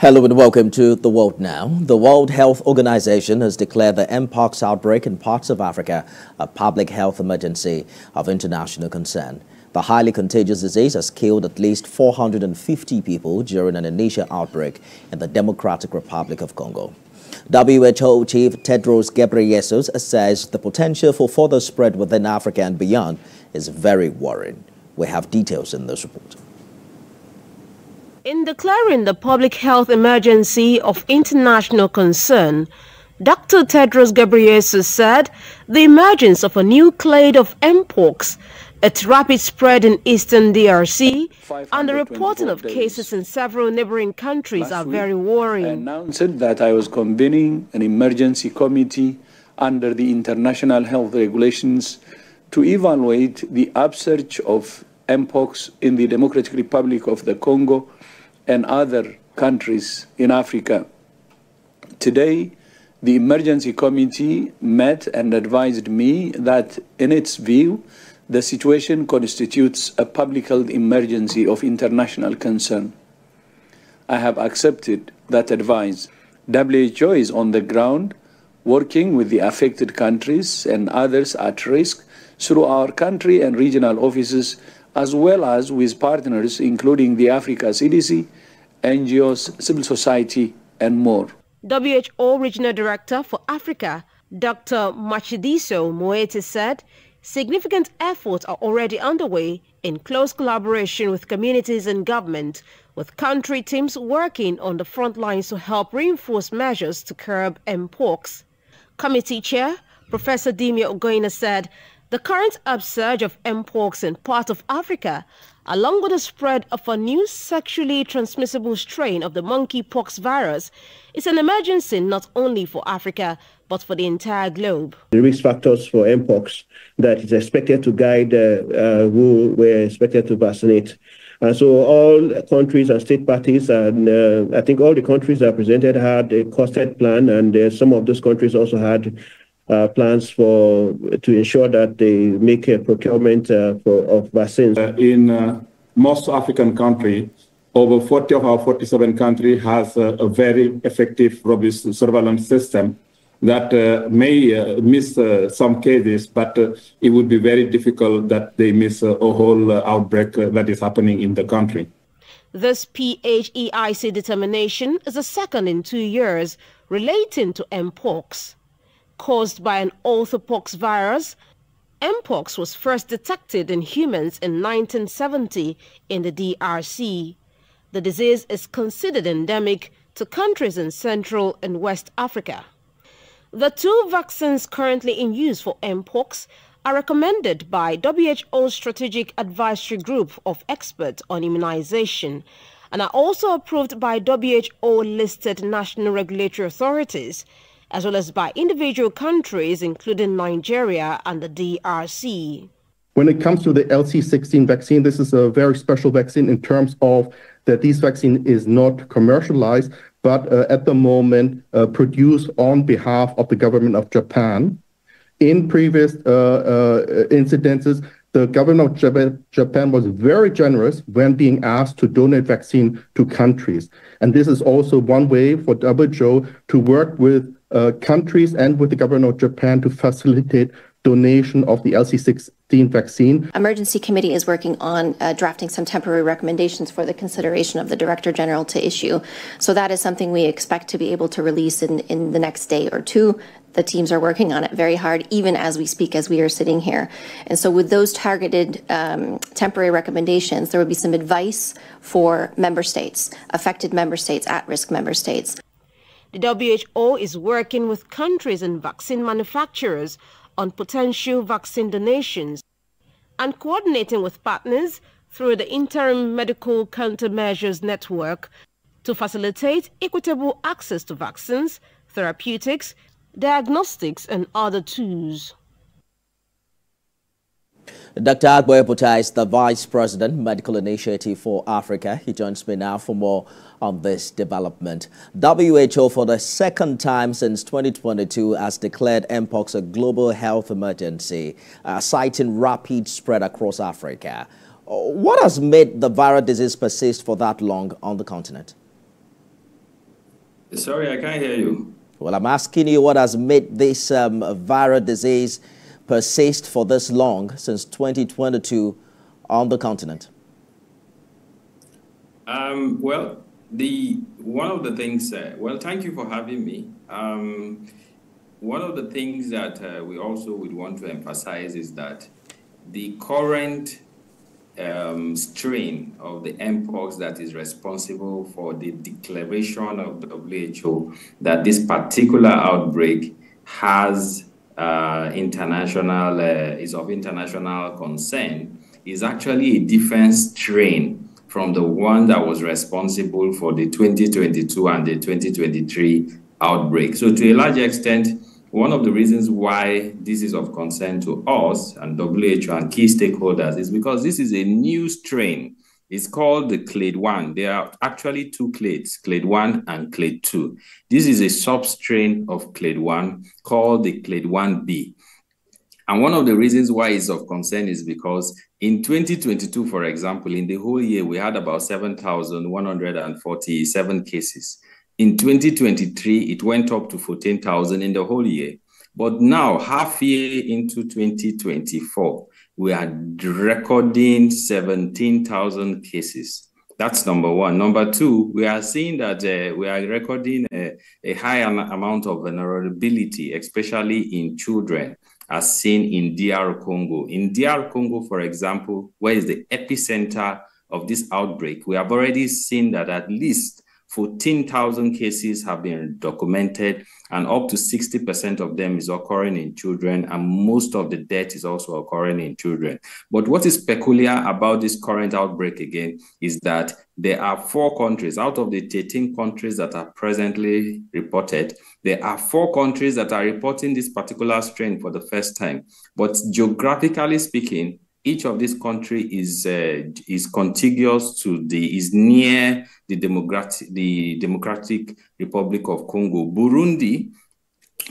Hello and welcome to The World Now. The World Health Organization has declared the mpox outbreak in parts of Africa a public health emergency of international concern. The highly contagious disease has killed at least 450 people during an initial outbreak in the Democratic Republic of Congo. WHO Chief Tedros Ghebreyesus says the potential for further spread within Africa and beyond is very worrying. We have details in this report. In declaring the public health emergency of international concern, Dr. Tedros Ghebreyesus said the emergence of a new clade of mpox, its rapid spread in eastern DRC, and the reporting of cases in several neighboring countries are very worrying. I announced that I was convening an emergency committee under the international health regulations to evaluate the upsurge of mpox in the Democratic Republic of the Congo and other countries in Africa. Today, the emergency committee met and advised me that, in its view, the situation constitutes a public health emergency of international concern. I have accepted that advice. WHO is on the ground, working with the affected countries and others at risk through our country and regional offices, as well as with partners including the Africa CDC, NGOs, civil society, and more. WHO Regional Director for Africa, Dr. Matshidiso Moeti, said significant efforts are already underway in close collaboration with communities and government, with country teams working on the front lines to help reinforce measures to curb mpox. Committee Chair, Professor Dimi Ogoina, said the current upsurge of mpox in parts of Africa, along with the spread of a new sexually transmissible strain of the monkeypox virus, is an emergency not only for Africa, but for the entire globe. The risk factors for mpox that is expected to guide who we're expected to vaccinate. And so all countries and state parties, and I think all the countries represented had a costed plan, and some of those countries also had plans to ensure that they make a procurement of vaccines. In most African countries, over 40 of our 47 countries has a very effective, robust surveillance system that may miss some cases, but it would be very difficult that they miss a whole outbreak that is happening in the country. This PHEIC determination is the second in 2 years relating to mpox. Caused by an orthopox virus, mpox was first detected in humans in 1970 in the DRC. The disease is considered endemic to countries in Central and West Africa. The two vaccines currently in use for mpox are recommended by W.H.O. Strategic Advisory Group of Experts on Immunization and are also approved by WHO-listed national regulatory authorities, as well as by individual countries, including Nigeria and the DRC. When it comes to the LC16 vaccine, this is a very special vaccine in terms of that this vaccine is not commercialized, but at the moment produced on behalf of the government of Japan. In previous incidences, the government of Japan was very generous when being asked to donate vaccine to countries. And this is also one way for WHO to work with countries and with the government of Japan to facilitate donation of the LC16 vaccine. Emergency Committee is working on drafting some temporary recommendations for the consideration of the Director General to issue. So that is something we expect to be able to release in the next day or two. The teams are working on it very hard, even as we speak, as we are sitting here. And so with those targeted temporary recommendations, there will be some advice for member states, affected member states, at-risk member states. The WHO is working with countries and vaccine manufacturers on potential vaccine donations and coordinating with partners through the Interim Medical Countermeasures Network to facilitate equitable access to vaccines, therapeutics, diagnostics, and other tools. Dr. Ghebreyesus is the Vice President, Medical Initiative for Africa. He joins me now for more on this development. WHO, for the second time since 2022, has declared mpox a global health emergency, citing rapid spread across Africa. What has made the viral disease persist for that long on the continent? Sorry, I can't hear you. Well, I'm asking you what has made this viral disease persist for this long, since 2022, on the continent. Well, one of the things, thank you for having me. One of the things that we also would want to emphasize is that the current strain of the mpox that is responsible for the declaration of WHO that this particular outbreak has is of international concern is actually a different strain from the one that was responsible for the 2022 and the 2023 outbreak. So to a large extent, one of the reasons why this is of concern to us and WHO and key stakeholders is because this is a new strain. It's called the clade 1. There are actually two clades, clade 1 and clade 2. This is a substrain of clade 1 called the clade 1b. And one of the reasons why it's of concern is because in 2022, for example, in the whole year, we had about 7,147 cases. In 2023, it went up to 14,000 in the whole year. But now, half year into 2024, we are recording 17,000 cases. That's number one. Number two, we are seeing that we are recording a high amount of vulnerability, especially in children, as seen in DR Congo. In DR Congo, for example, where is the epicenter of this outbreak, we have already seen that at least 14,000 cases have been documented, and up to 60% of them is occurring in children, and most of the death is also occurring in children. But what is peculiar about this current outbreak again is that there are 4 countries out of the 13 countries that are presently reported. There are 4 countries that are reporting this particular strain for the first time. But geographically speaking, each of these countries is contiguous to is near the Democratic Republic of Congo. Burundi,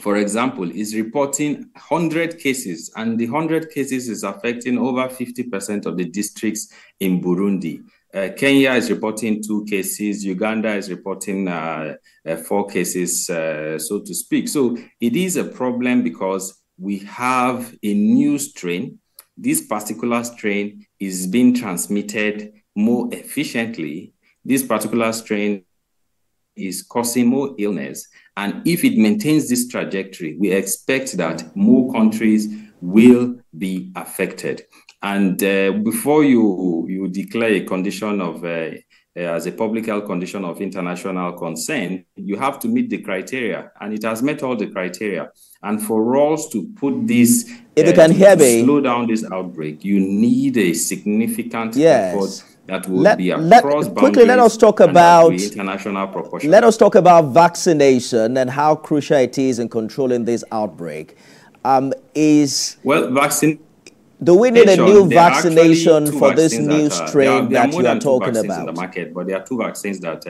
for example, is reporting 100 cases, and the 100 cases is affecting over 50% of the districts in Burundi. Kenya is reporting 2 cases. Uganda is reporting 4 cases, so to speak. So it is a problem because we have a new strain. This particular strain is being transmitted more efficiently. This particular strain is causing more illness. And if it maintains this trajectory, we expect that more countries will be affected. And before you declare a condition of, as a public health condition of international concern, you have to meet the criteria, and it has met all the criteria. And for us to put this, if you can hear me, slow down this outbreak, you need a significant effort that will be across boundaries. Quickly, let us talk about international proportion. Let us talk about vaccination and how crucial it is in controlling this outbreak. Do we need a new vaccination for this new strain that you are talking about? In the market, but there are 2 vaccines that